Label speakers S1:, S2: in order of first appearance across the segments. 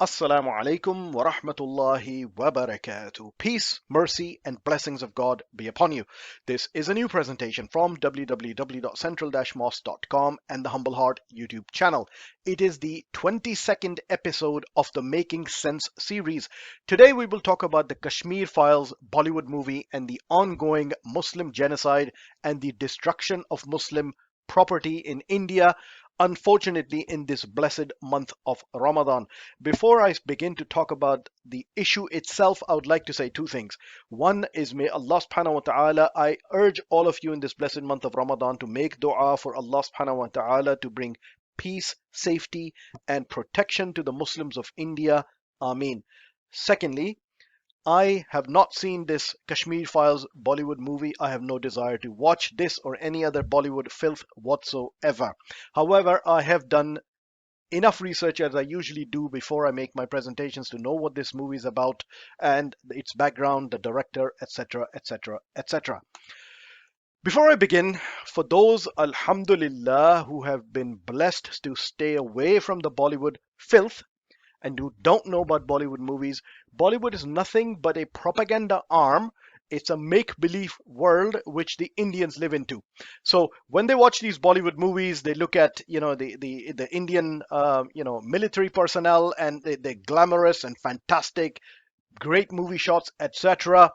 S1: Assalamu alaikum wa rahmatullahi wa barakatuh. Peace, mercy, and blessings of God be upon you. This is a new presentation from www.central-mosque.com and the Humble Heart YouTube channel. It is the 22nd episode of the Making Sense series. Today we will talk about the Kashmir Files Bollywood movie and the ongoing Muslim genocide and the destruction of Muslim property in India, unfortunately in this blessed month of Ramadan. Before I begin to talk about the issue itself, I would like to say two things. One is, may Allah subhanahu wa ta'ala, I urge all of you in this blessed month of Ramadan to make dua for Allah subhanahu wa ta'ala to bring peace, safety, and protection to the Muslims of India. Ameen. Secondly, I have not seen this Kashmir Files Bollywood movie. I have no desire to watch this or any other Bollywood filth whatsoever. However, I have done enough research as I usually do before I make my presentations to know what this movie is about and its background, the director, etc., etc., etc. Before I begin, for those, alhamdulillah, who have been blessed to stay away from the Bollywood filth, and who don't know about Bollywood movies, Bollywood is nothing but a propaganda arm. It's a make-believe world which the Indians live into. So when they watch these Bollywood movies, they look at the Indian military personnel, and they're glamorous and fantastic, great movie shots, etc.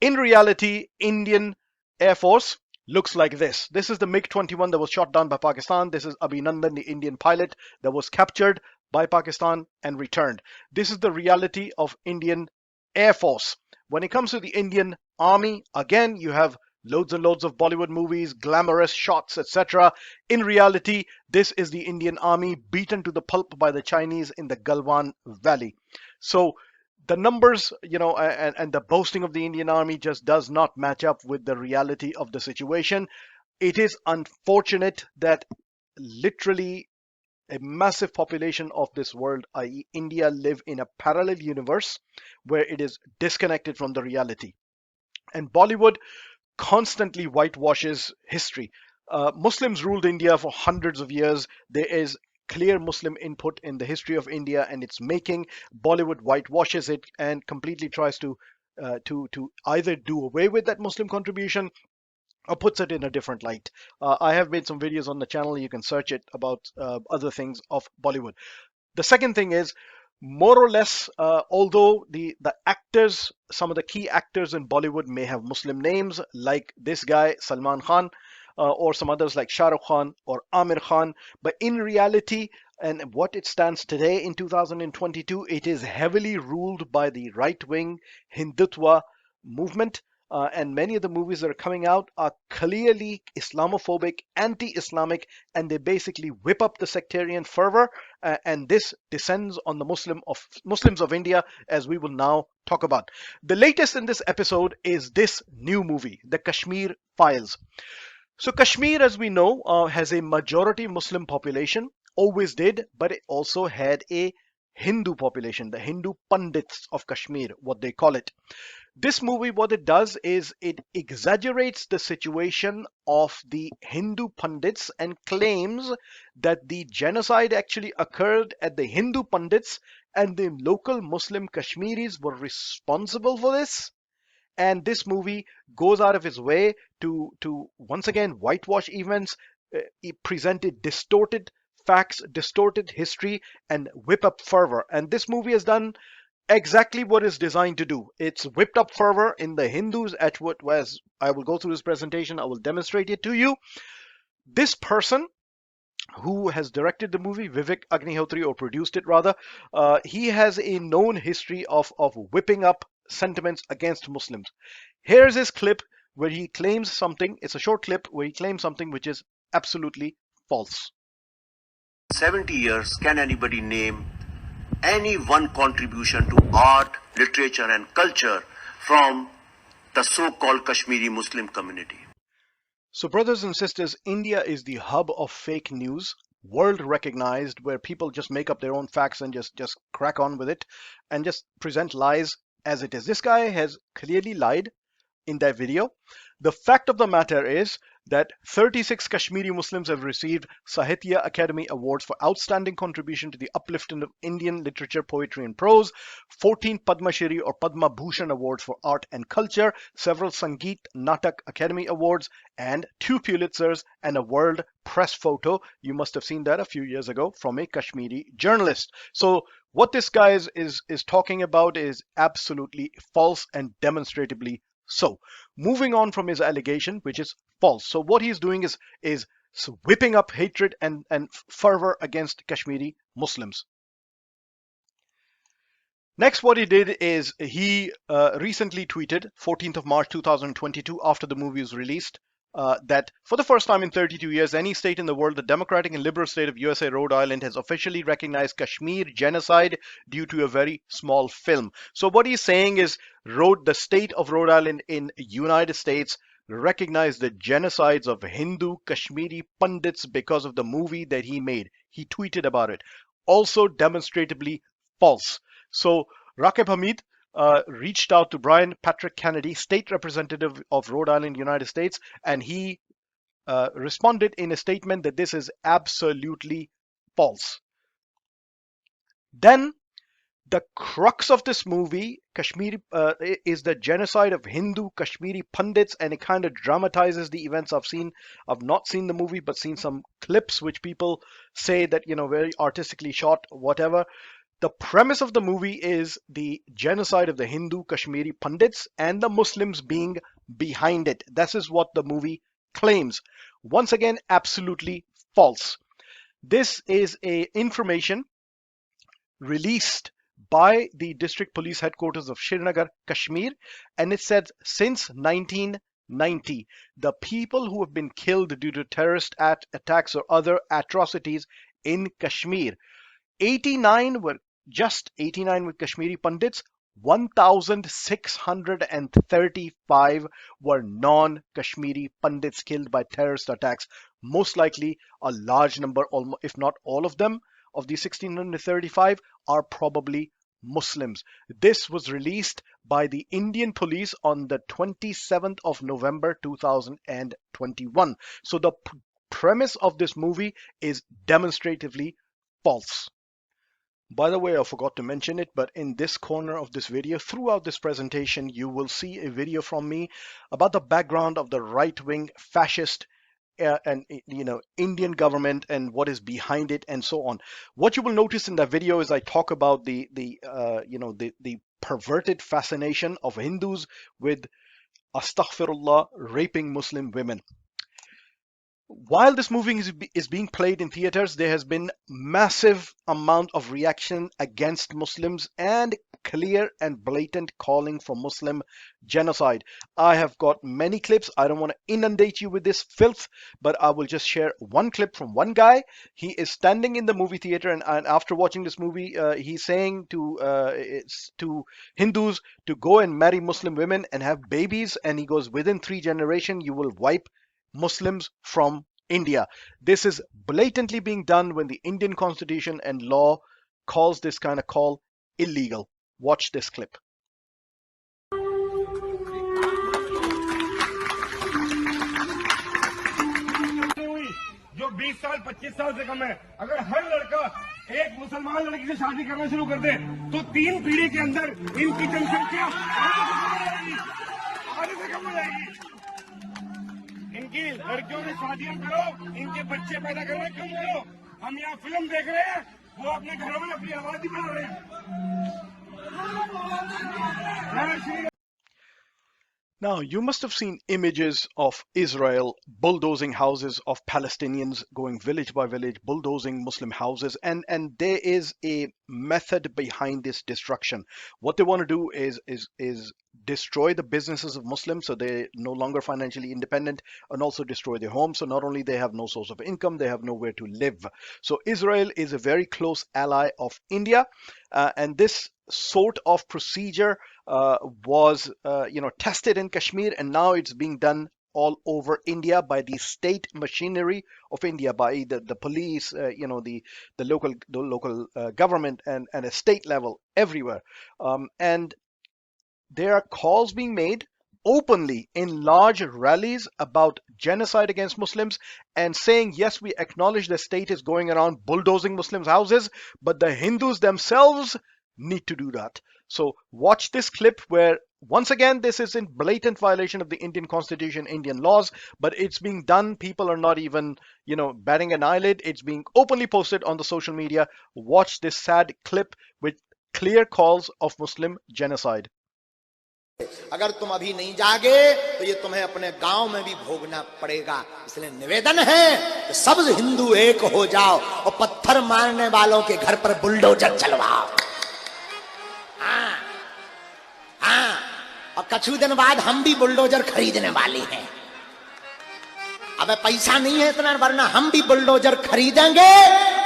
S1: In reality, Indian Air Force looks like this. This is the MiG-21 that was shot down by Pakistan. This is Abhinandan, the Indian pilot that was captured by Pakistan and returned. This is the reality of Indian Air Force. When it comes to the Indian Army, again, you have loads and loads of Bollywood movies, glamorous shots, etc. In reality, this is the Indian Army beaten to the pulp by the Chinese in the Galwan Valley. So the numbers, and the boasting of the Indian Army just does not match up with the reality of the situation. It is unfortunate that literally a massive population of this world, i.e. India, live in a parallel universe where it is disconnected from the reality. And Bollywood constantly whitewashes history. Muslims ruled India for hundreds of years. There is clear Muslim input in the history of India and its making. Bollywood whitewashes it and completely tries to either do away with that Muslim contribution or puts it in a different light. I have made some videos on the channel. You can search it about other things of Bollywood. The second thing is, more or less, although the actors, some of the key actors in Bollywood may have Muslim names, like this guy, Salman Khan, or some others like Shah Rukh Khan or Amir Khan, but in reality, and what it stands today in 2022, it is heavily ruled by the right-wing Hindutva movement. And many of the movies that are coming out are clearly Islamophobic, anti-Islamic, and they basically whip up the sectarian fervor. And this descends on the Muslims of India, as we will now talk about. The latest in this episode is this new movie, The Kashmir Files. So Kashmir, as we know, has a majority Muslim population, always did, but it also had a Hindu population, the Hindu Pandits of Kashmir, what they call it. This movie, what it does is it exaggerates the situation of the Hindu Pandits and claims that the genocide actually occurred at the Hindu Pandits and the local Muslim Kashmiris were responsible for this. And this movie goes out of its way to once again whitewash events, presented distorted facts, distorted history, and whip up fervor. And this movie has done exactly what it's designed to do. It's whipped up fervor in the Hindus at what was, I will go through this presentation, I will demonstrate it to you. This person who has directed the movie, Vivek Agnihotri, or produced it rather, he has a known history of whipping up sentiments against Muslims. Here's his clip where he claims something. It's a short clip where he claims something which is absolutely false.
S2: 70 years, can anybody name any one contribution to art, literature and culture from the so-called Kashmiri Muslim community?
S1: So brothers and sisters, India is the hub of fake news, world recognized, where people just make up their own facts and just crack on with it and just present lies as it is. This guy has clearly lied in that video. The fact of the matter is that 36 Kashmiri Muslims have received Sahitya Academy Awards for outstanding contribution to the uplifting of Indian literature, poetry, and prose, 14 Padma Shri or Padma Bhushan Awards for art and culture, several Sangeet Natak Academy Awards, and 2 Pulitzers and a World Press photo. You must have seen that a few years ago from a Kashmiri journalist. So what this guy is talking about is absolutely false and demonstratively so. Moving on from his allegation, which is false. So what he's doing is whipping up hatred and fervor against Kashmiri Muslims. Next, what he did is he recently tweeted, 14th of March 2022, after the movie was released, that for the first time in 32 years, any state in the world, the democratic and liberal state of USA, Rhode Island, has officially recognized Kashmir genocide due to a very small film. So what he's saying is, the state of Rhode Island in United States recognized the genocides of Hindu Kashmiri pundits because of the movie that he made. He tweeted about it. Also demonstratively false. So Rakib Hamid reached out to Brian Patrick Kennedy, state representative of Rhode Island, United States, and he responded in a statement that this is absolutely false. Then the crux of this movie, Kashmiri, is the genocide of Hindu Kashmiri pundits, and it kind of dramatizes the events. I've not seen the movie, but seen some clips which people say that, very artistically shot, whatever. The premise of the movie is the genocide of the Hindu Kashmiri pundits and the Muslims being behind it. This is what the movie claims. Once again, absolutely false. This is information released by the district police headquarters of Srinagar, Kashmir, and it said since 1990, the people who have been killed due to terrorist attacks or other atrocities in Kashmir, 89 were just 89 with Kashmiri Pandits. 1,635 were non-Kashmiri Pandits killed by terrorist attacks. Most likely, a large number, if not all of them, of the 1,635 are probably Muslims. This was released by the Indian police on the 27th of November 2021. So the premise of this movie is demonstratively false. By the way, I forgot to mention it, but in this corner of this video, throughout this presentation, you will see a video from me about the background of the right-wing fascist and Indian government and what is behind it and so on. What you will notice in that video is I talk about the perverted fascination of Hindus with astaghfirullah raping Muslim women. While this movie is being played in theaters, there has been massive amount of reaction against Muslims and clear and blatant calling for Muslim genocide. I have got many clips. I don't want to inundate you with this filth, but I will just share one clip from one guy. He is standing in the movie theater, and after watching this movie, he's saying to Hindus to go and marry Muslim women and have babies, and he goes, within 3 generations, you will wipe Muslims from India. This is blatantly being done when the Indian constitution and law calls this kind of call illegal. Watch this clip.
S3: जो 20 साल 25 साल से कम है, अगर हर लड़का एक मुसलमान लड़की से शादी करना शुरू कर दे तो 3 पीढ़ी के अंदर इनकी जनसंख्या आधे से कम हो जाएगी। इनकी लड़कियों की शादियां करो, इनके बच्चे पैदा करना कम करो। हम यहाँ फिल्म देख रहे हैं, वो अपने घरों में अपनी आबादी बढ़ा रहे हैं।
S1: Now, you must have seen images of Israel bulldozing houses of Palestinians, going village by village, bulldozing Muslim houses, and there is a method behind this destruction. What they want to do is destroy the businesses of Muslims so they're no longer financially independent, and also destroy their homes. So not only they have no source of income, they have nowhere to live. So Israel is a very close ally of India, and this sort of procedure was tested in Kashmir, and now it's being done all over India by the state machinery of India, by the police, the local government and a state level everywhere. And there are calls being made openly in large rallies about genocide against Muslims and saying, yes, we acknowledge the state is going around bulldozing Muslims' houses, but the Hindus themselves need to do that. So watch this clip where, once again, this is in blatant violation of the Indian constitution, Indian laws, but it's being done. People are not even, batting an eyelid. It's being openly posted on the social media. Watch this sad clip with clear calls of Muslim genocide.
S4: अगर तुम अभी नहीं जागे तो ये तुम्हें अपने गांव में भी भोगना पड़ेगा। इसलिए निवेदन है कि सब हिंदू एक हो जाओ और पत्थर मारने वालों के घर पर बुलडोजर चलवाओ। हाँ, हाँ, और कुछ दिन बाद हम भी बुलडोजर खरीदने वाले हैं। अब पैसा नहीं है इतना, वरना हम भी बुलडोजर खरीदेंगे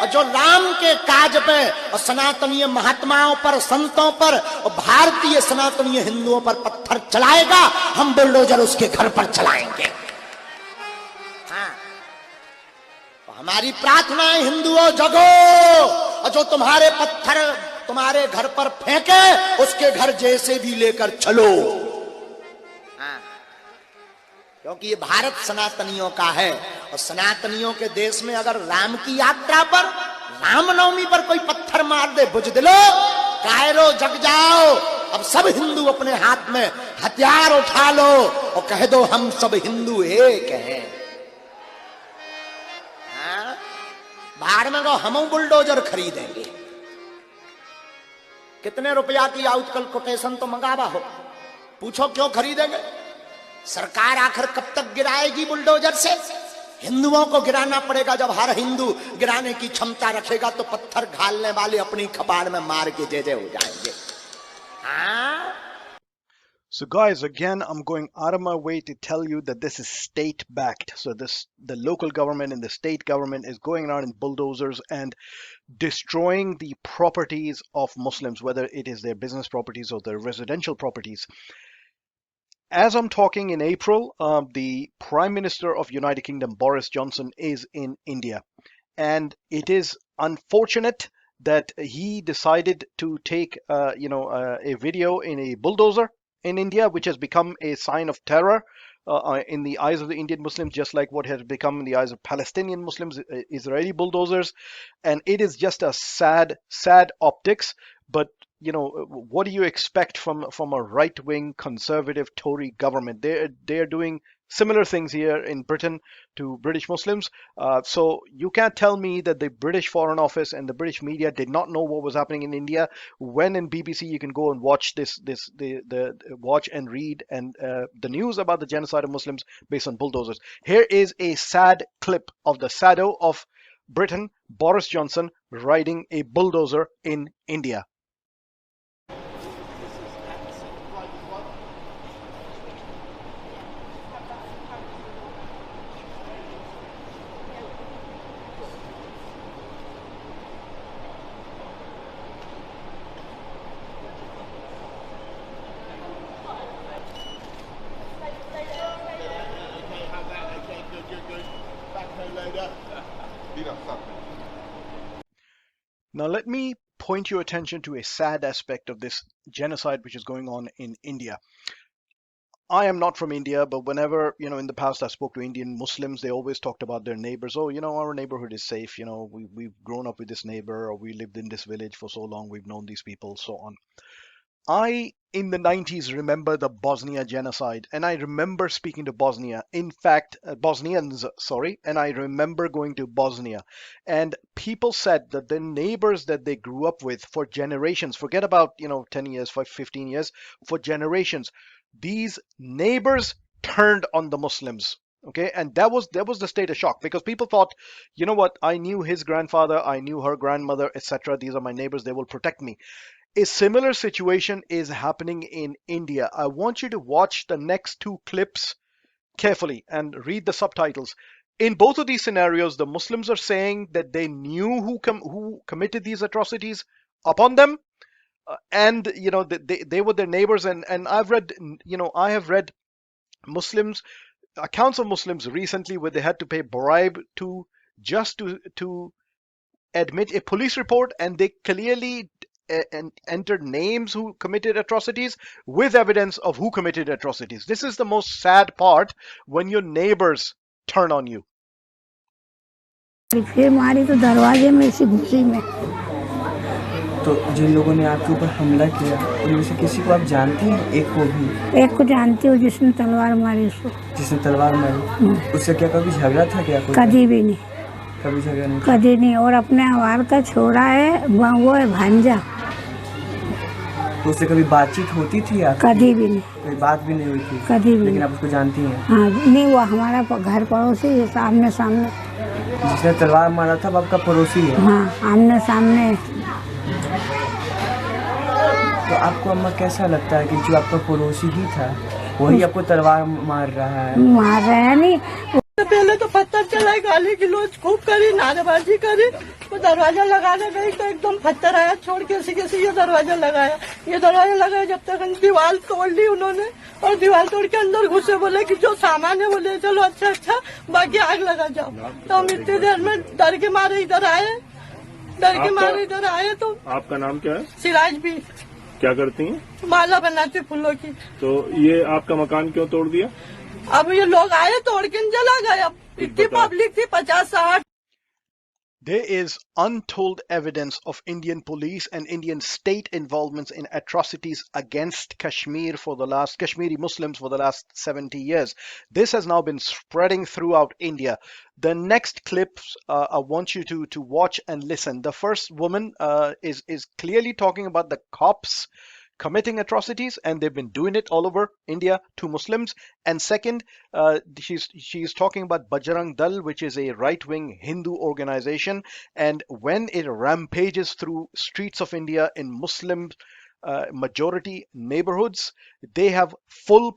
S4: और जो राम के काज पे और सनातनीय महात्माओं पर, संतों पर और भारतीय सनातनीय हिंदुओं पर पत्थर चलाएगा, हम बुलडोजर उसके घर पर चलाएंगे। हाँ, तो हमारी प्रार्थना है, हिंदुओं जगो, और जो तुम्हारे पत्थर तुम्हारे घर पर फेंके उसके घर जैसे भी लेकर चलो। क्योंकि ये भारत सनातनियों का है और सनातनियों के देश में अगर राम की यात्रा पर, रामनवमी पर कोई पत्थर मार दे, बुझदिलो, कायरो जग जाओ। अब सब हिंदू अपने हाथ में हथियार उठा लो और कह दो हम सब हिंदू एक हैं। हाँ? बाहर में कहो हम बुलडोजर खरीदेंगे। कितने रुपया की आउटकल कोटेशन तो मंगावा हो, पूछो क्यों खरीदेंगे? सरकार आखिर कब तक गिराएगी बुलडोजर से? हिंदुओं को गिराना पड़ेगा। जब हर हिंदू गिराने की क्षमता रखेगा तो पत्थर घालने वाले अपनी कपाड़ में मार के जय जय हो जाएंगे। हाँ?
S1: So guys, again, I'm going out of my way to tell you that this is state backed. So the local government and the state government is going around in bulldozers and destroying the properties of Muslims, whether it is their business properties or their residential properties. As I'm talking in April, the Prime Minister of United Kingdom, Boris Johnson, is in India. And it is unfortunate that he decided to take, a video in a bulldozer in India, which has become a sign of terror in the eyes of the Indian Muslims, just like what has become in the eyes of Palestinian Muslims, Israeli bulldozers. And it is just a sad, sad optics. But what do you expect from a right-wing conservative Tory government? They're doing similar things here in Britain to British Muslims. So you can't tell me that the British Foreign Office and the British media did not know what was happening in India. When in BBC you can go and watch watch and read and the news about the genocide of Muslims based on bulldozers. Here is a sad clip of the shadow of Britain, Boris Johnson, riding a bulldozer in India. Now, let me point your attention to a sad aspect of this genocide which is going on in India. I am not from India, but whenever, in the past I spoke to Indian Muslims, they always talked about their neighbors. Oh, our neighborhood is safe. We've grown up with this neighbor, or we lived in this village for so long, we've known these people, so on. I, in the 90s, remember the Bosnia genocide, and I remember speaking to Bosnians, and I remember going to Bosnia, and people said that the neighbors that they grew up with for generations, forget about, 10 years, 15 years, for generations, these neighbors turned on the Muslims. Okay, and that was the state of shock, because people thought, I knew his grandfather, I knew her grandmother, etc. These are my neighbors, they will protect me. A similar situation is happening in India. I want you to watch the next two clips carefully and read the subtitles. In both of these scenarios, the Muslims are saying that they knew who committed these atrocities upon them, and they were their neighbors. And I have read Muslims accounts of Muslims recently where they had to pay bribe to admit a police report, and they clearly entered names who committed atrocities with evidence of who committed atrocities. This is the most sad part, when your neighbors turn on you.
S5: फिर मारी तो दरवाजे में से घुसी में।
S6: तो जिन लोगों ने आपके ऊपर हमला किया उनमें से किसी को आप जानती हैं? एक को भी?
S5: एक को जानती हूँ जिसने तलवार मारी उसको।
S6: जिसने तलवार मारी, उससे क्या कभी झगड़ा था क्या?
S5: कभी भी नहीं।
S6: कभी झगड़ा नहीं?
S5: कभी नहीं। और अपने आवार का छोरा है, वो है भांजा।
S6: तो उससे कभी बातचीत होती थी आप?
S5: कभी भी नहीं।
S6: कोई बात भी नहीं हुई थी?
S5: कभी भी।
S6: लेकिन आप उसको जानती हैं?
S5: हाँ, नहीं, वो हमारा घर पड़ोसी, सामने सामने।
S6: जिसने तलवार मारा था वो आपका पड़ोसी है?
S5: हाँ, आमने सामने।
S6: तो आपको अम्मा कैसा लगता है कि जो आपका पड़ोसी ही था वही आपको तलवार मार रहा है?
S5: मार रहा है नहीं।
S7: पहले तो पत्थर चलाए, गाली गलौज खूब करी, नारेबाजी करी। वो दरवाजा लगाने गई तो एकदम पत्थर आया, छोड़ के ये दरवाजा लगाया। ये दरवाजा लगाया जब तक दीवार तोड़ ली उन्होंने, और दीवार तोड़ के अंदर घुसे, बोले कि जो सामान है वो ले चलो, अच्छा बाकी आग लगा जाओ। तो हम इतनी देर में डर के मारे इधर आए, तो।
S8: आपका नाम क्या है?
S7: सिराज भी।
S8: क्या करती हैं?
S7: माला बनाती फूलों की।
S8: तो ये आपका मकान क्यों तोड़ दिया?
S7: अब ये लोग आए, तोड़ के जला गए। इतनी पब्लिक थी, 50-60।
S1: There is untold evidence of Indian police and Indian state involvements in atrocities against Kashmiri Muslims for the last 70 years. This has now been spreading throughout India. The next clips I want you to watch and listen. The first woman is clearly talking about the cops committing atrocities, and they've been doing it all over India to Muslims. And second, she's talking about Bajrang Dal, which is a right-wing Hindu organization, and when it rampages through streets of India in Muslim majority neighborhoods, they have full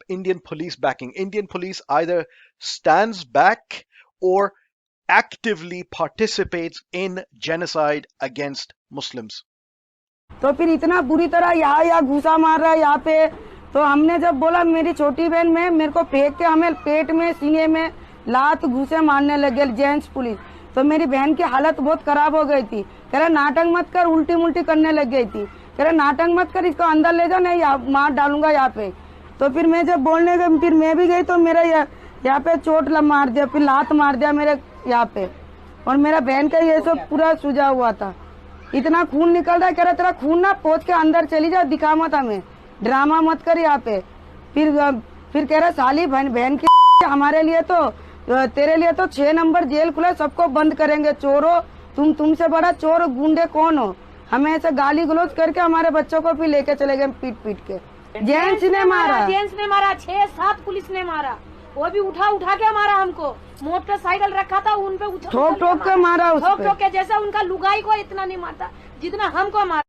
S1: Indian police backing. Indian police either stands back or actively participates in genocide against Muslims.
S9: तो फिर इतना बुरी तरह यहाँ घुसा मार रहा है यहाँ पे। तो हमने जब बोला, मेरी छोटी बहन में मेरे को फेंक के हमें पेट में, सीने में लात घुसे मारने लगे जेंट्स पुलिस। तो मेरी बहन की हालत बहुत खराब हो गई थी। कह रहा नाटक मत कर, उल्टी मुल्टी करने लग गई थी। कह रहा नाटक मत कर, इसको अंदर ले जाओ, नहीं मार डालूंगा यहाँ पे। तो फिर मैं जब बोलने गई, फिर मैं भी गई तो मेरा यहाँ पे चोट मार दिया, फिर लात मार दिया मेरे यहाँ पे। और मेरा बहन का ये सब पूरा सुझा हुआ था। इतना खून निकल रहा है। कह रहा तेरा खून ना पोंछ के अंदर चली जा, दिखा मत हमें, ड्रामा मत कर यहाँ पे। फिर कह रहा साली बहन की हमारे लिए तो, तेरे लिए तो 6 नंबर जेल खुला, सबको बंद करेंगे। चोरों, तुमसे बड़ा चोर गुंडे कौन हो? हमें ऐसे गाली गलौज करके हमारे बच्चों को भी लेके चले गए पीट के। जेंट्स ने मारा,
S10: 6-7 पुलिस ने मारा, वो भी उठा के मारा हमको। मोटरसाइकिल रखा था उन पे
S9: ठोक के मारा,
S10: ठोक के। जैसा उनका लुगाई को इतना नहीं मारता जितना हमको मारा।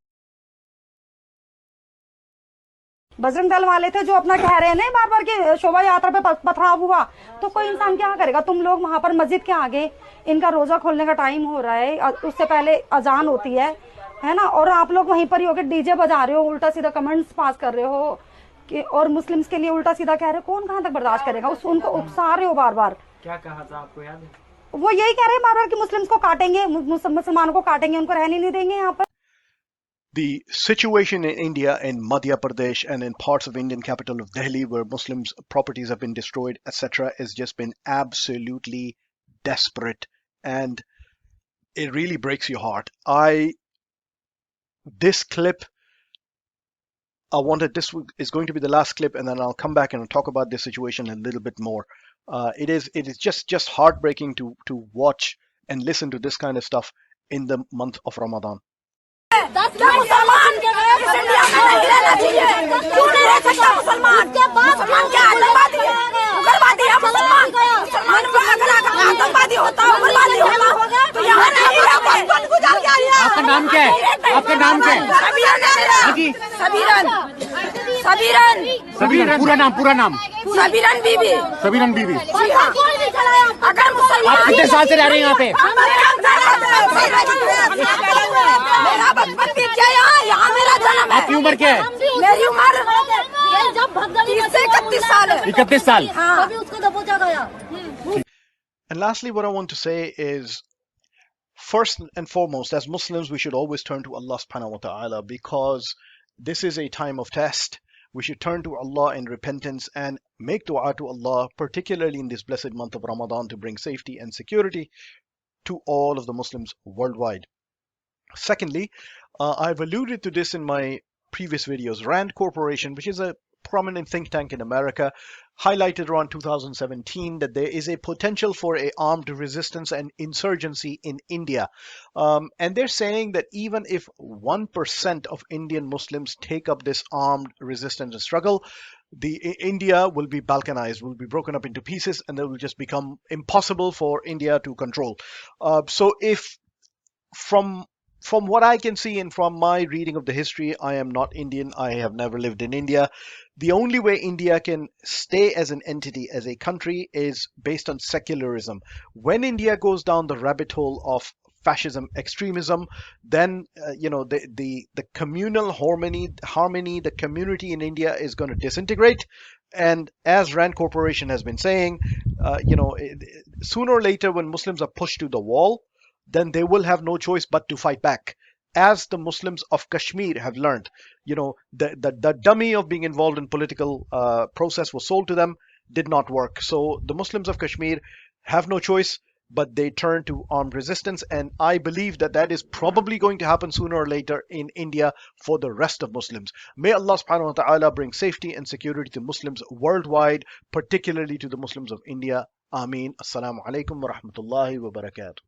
S11: बजरंग दल वाले थे जो अपना कह रहे हैं ना बार बार की शोभा यात्रा पे पथराव हुआ, तो कोई इंसान क्या करेगा? तुम लोग वहाँ पर मस्जिद के आगे, इनका रोजा खोलने का टाइम हो रहा है, उससे पहले अजान होती है ना, और आप लोग वहीं पर ही होकर डीजे बजा रहे हो, उल्टा सीधा कमेंट्स पास कर रहे हो कि, और मुस्लिम्स के लिए उल्टा सीधा कह रहे हो। कौन कहाँ तक बर्दाश्त करेगा? उनको उकसा रहे हो बार बार।
S6: क्या कहा था आपको याद है?
S11: वो यही कह रहे हैं बार बार कि मुस्लिम्स को काटेंगे, मुसलमानों को काटेंगे, उनको रहने नहीं देंगे यहाँ पर।
S1: The situation in India, in Madhya Pradesh and in parts of Indian capital of Delhi, where Muslims' properties have been destroyed, etc., has just been absolutely desperate, and it really breaks your heart. This clip, this is going to be the last clip, and then I'll come back and talk about this situation a little bit more. It is just heartbreaking to watch and listen to this kind of stuff in the month of Ramadan.
S10: मुसलमान इस India में नहीं रहना चाहिए। क्यों नहीं रह सकता मुसलमान? मुसलमान क्या आतंकवादी है? उग्रवादी है मुसलमान? मुसलमान को अगर आतंकवादी होता, उग्रवादी होता तो यहाँ नहीं रहते।
S12: आपका नाम क्या है? आपका नाम क्या है? सबीरन। पूरा नाम?
S10: सबीरन बीबी। अगर मुसलमान,
S12: आप कितने साल से रह रहे हैं यहाँ पे?
S10: मेरा बचपन बीत गया यहाँ मेरा जन्म है।
S12: आपकी उम्र क्या है?
S10: मेरी उम्र 30 से 31 साल है।
S12: 31 साल।
S10: हाँ। अभी उसको दबोचा गया।
S1: And lastly, what I want to say is, first and foremost, as Muslims, we should always turn to Allah subhanahu wa ta'ala, because this is a time of test. We should turn to Allah in repentance and make dua to Allah, particularly in this blessed month of Ramadan, to bring safety and security to all of the Muslims worldwide. Secondly, I've alluded to this in my previous videos. Rand Corporation, which is a prominent think tank in America, highlighted around 2017 that there is a potential for a armed resistance and insurgency in India. And they're saying that even if 1% of Indian Muslims take up this armed resistance and struggle, India will be balkanized, will be broken up into pieces, and it will just become impossible for India to control. So if from what I can see and from my reading of the history, I am not Indian. I have never lived in India. The only way India can stay as an entity, as a country, is based on secularism. When India goes down the rabbit hole of fascism, extremism, then the communal harmony, the community in India is going to disintegrate. And as Rand Corporation has been saying, sooner or later, when Muslims are pushed to the wall, then they will have no choice but to fight back. As the Muslims of Kashmir have learned, the dummy of being involved in political process was sold to them, did not work. So the Muslims of Kashmir have no choice, but they turn to armed resistance. And I believe that that is probably going to happen sooner or later in India for the rest of Muslims. May Allah subhanahu wa ta'ala bring safety and security to Muslims worldwide, particularly to the Muslims of India. Ameen. Assalamu alaikum wa rahmatullahi wa barakatuh.